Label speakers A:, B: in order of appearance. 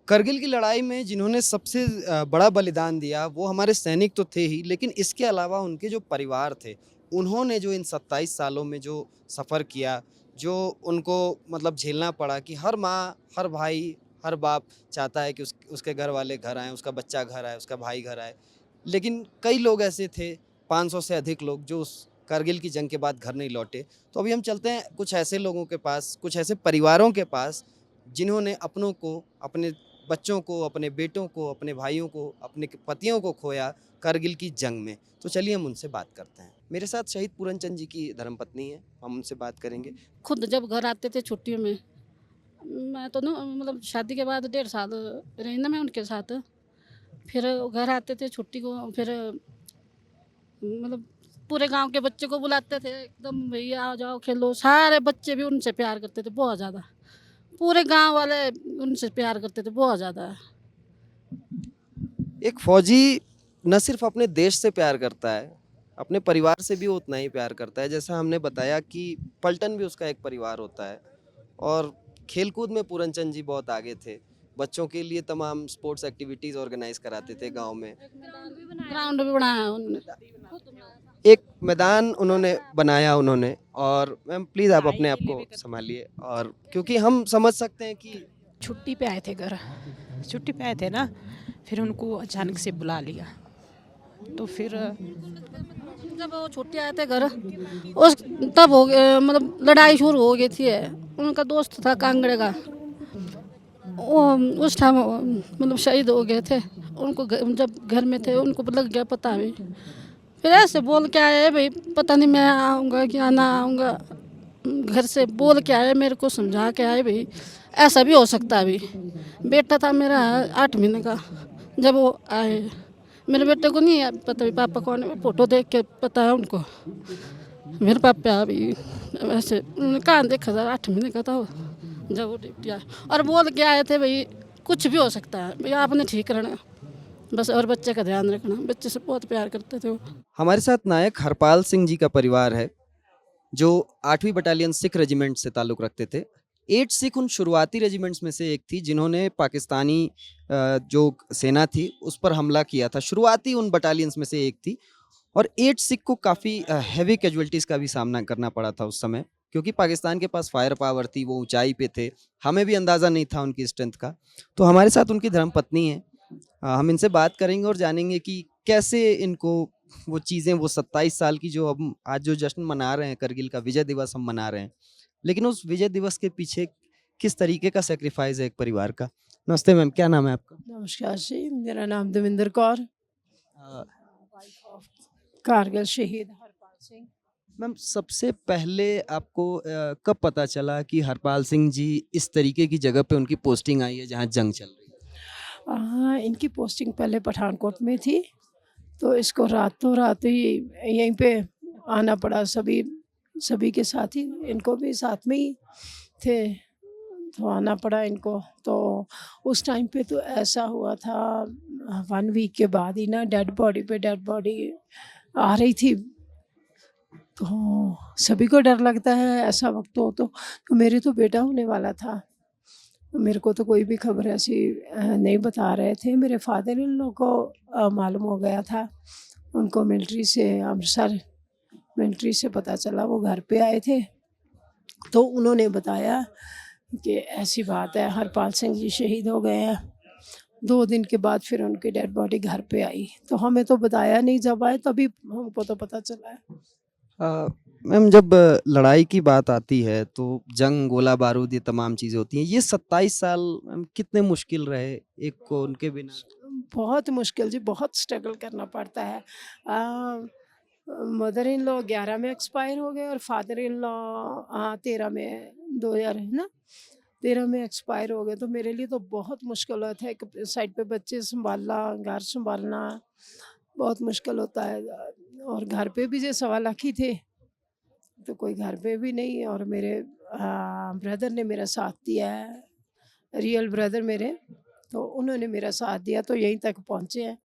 A: करगिल की लड़ाई में जिन्होंने सबसे बड़ा बलिदान दिया वो हमारे सैनिक तो थे ही, लेकिन इसके अलावा उनके जो परिवार थे, उन्होंने जो इन 27 सालों में जो सफ़र किया, जो उनको मतलब झेलना पड़ा कि हर माँ, हर भाई, हर बाप चाहता है कि उसके घर वाले घर आएँ, उसका बच्चा घर आए, उसका भाई घर आए। लेकिन कई लोग ऐसे थे, 500 से अधिक लोग जो उस करगिल की जंग के बाद घर नहीं लौटे। तो अभी हम चलते हैं कुछ ऐसे लोगों के पास, कुछ ऐसे परिवारों के पास, जिन्होंने अपनों को, अपने बच्चों को, अपने बेटों को, अपने भाइयों को, अपने पतियों को खोया करगिल की जंग में। तो चलिए हम उनसे बात करते हैं। मेरे साथ शहीद पूरनचंद जी की धर्मपत्नी है, हम उनसे बात करेंगे।
B: खुद जब घर आते थे छुट्टियों में, मैं तो ना मतलब शादी के बाद 1.5 साल रही ना मैं उनके साथ। फिर घर आते थे छुट्टी को, फिर मतलब पूरे गांव के बच्चे को बुलाते थे, एकदम भैया आ जाओ खेलो। सारे बच्चे भी उनसे प्यार करते थे बहुत ज़्यादा। पूरे गांव वाले उनसे प्यार करते थे बहुत ज़्यादा।
A: एक फौजी न सिर्फ अपने देश से प्यार करता है, अपने परिवार से भी वो उतना ही प्यार करता है। जैसा हमने बताया कि पलटन भी उसका एक परिवार होता है और खेलकूद में पूरनचंद जी बहुत आगे थे। बच्चों के लिए तमाम स्पोर्ट्स एक्टिविटीज़ ऑर्गेनाइज़ कराते थे गाँव में।
B: ग्राउंड भी बनाया उन्होंने।
A: एक मैदान उन्होंने और मैम प्लीज़ आप अपने आप को सँभालिए और क्योंकि हम समझ सकते हैं कि
C: छुट्टी पे आए थे घर। छुट्टी पे आए थे ना, फिर उनको अचानक से बुला लिया। तो फिर
B: जब वो छुट्टी आए थे घर, उस तब हो गया मतलब लड़ाई शुरू हो गई थी। उनका दोस्त था कांगड़े का, वो उस टाइम मतलब शहीद हो गए थे। उनको जब घर में थे उनको लग गया पता भी। फिर ऐसे बोल के आए भाई, पता नहीं मैं आऊँगा कि ना आऊँगा। घर से बोल के आए, मेरे को समझा के आए भाई ऐसा भी हो सकता है। अभी बेटा था मेरा 8 महीने का जब वो आए। मेरे बेटे को नहीं पता भी पापा कौन है, फोटो देख के पता है उनको मेरे पापा। अभी वैसे उन्होंने कहाँ देखा था, 8 महीने का था वो जब वो ड्यूटी आए। और बोल के आए थे भाई कुछ भी हो सकता है, भैया आपने ठीक रहना बस, और बच्चे का ध्यान रखना। बच्चे से बहुत प्यार करते थे वो।
A: हमारे साथ नायक हरपाल सिंह जी का परिवार है, जो 8वीं बटालियन सिख रेजिमेंट से ताल्लुक़ रखते थे। 8 सिख उन शुरुआती रेजिमेंट्स में से एक थी जिन्होंने पाकिस्तानी जो सेना थी उस पर हमला किया था। शुरुआती उन बटालियंस में से एक थी और 8 सिख को काफ़ी हेवी कैजुअल्टीज़ का भी सामना करना पड़ा था उस समय, क्योंकि पाकिस्तान के पास फायर पावर थी, वो ऊँचाई पे थे। हमें भी अंदाज़ा नहीं था उनकी स्ट्रेंथ का। तो हमारे साथ उनकी धर्मपत्नी हैं। हम इनसे बात करेंगे और जानेंगे कि कैसे इनको वो चीज़ें, वो 27 साल की जो हम आज जो जश्न मना रहे हैं, करगिल का विजय दिवस हम मना रहे हैं, लेकिन उस विजय दिवस के पीछे किस तरीके का सैक्रिफाइस है एक परिवार का। नमस्ते मैम, क्या नाम है आपका?
C: नमस्कार जी, मेरा नाम दविंदर कौर,
A: अ,
C: कारगिल शहीद हरपाल सिंह।
A: मैम सबसे पहले आपको कब पता चला कि हरपाल सिंह जी इस तरीके की जगह पे उनकी पोस्टिंग आई है जहाँ जंग चल रही है?
C: इनकी पोस्टिंग पहले पठानकोट में थी, तो इसको रातों रात ही यहीं पे आना पड़ा। सभी सभी के साथ ही, इनको भी साथ में ही थे, तो आना पड़ा इनको। तो उस टाइम पे तो ऐसा हुआ था, 1 वीक के बाद ही ना डेड बॉडी पे डेड बॉडी आ रही थी। तो सभी को डर लगता है ऐसा वक्त हो तो मेरे तो बेटा होने वाला था। मेरे को तो कोई भी खबर ऐसी नहीं बता रहे थे। मेरे फादर इन लोग को मालूम हो गया था। उनको मिलिट्री से, अमृतसर मिलिट्री से पता चला, वो घर पे आए थे। तो उन्होंने बताया कि ऐसी बात है, हरपाल सिंह जी शहीद हो गए हैं। 2 दिन के बाद फिर उनकी डेड बॉडी घर पे आई। तो हमें तो बताया नहीं, जब आए तभी हमको तो पता चला है।
A: अ, मैम जब लड़ाई की बात आती है तो जंग, गोला बारूद, ये तमाम चीज़ें होती हैं। ये 27 साल मैम कितने मुश्किल रहे एक को उनके बिना?
C: बहुत मुश्किल जी, बहुत स्ट्रगल करना पड़ता है। मदर इन लॉ 11 में एक्सपायर हो गए और फादर इन लॉ 13 में, 2000 है ना, 13 में एक्सपायर हो गए। तो मेरे लिए तो बहुत मुश्किल हुआ था। एक साइड पे बच्चे संभालना, घर संभालना बहुत मुश्किल होता है। और घर पे भी जो 1.25 लाख ही थे, तो कोई घर पे भी नहीं। और मेरे ब्रदर ने मेरा साथ दिया है, रियल ब्रदर मेरे, तो उन्होंने मेरा साथ दिया, तो यहीं तक पहुँचे हैं।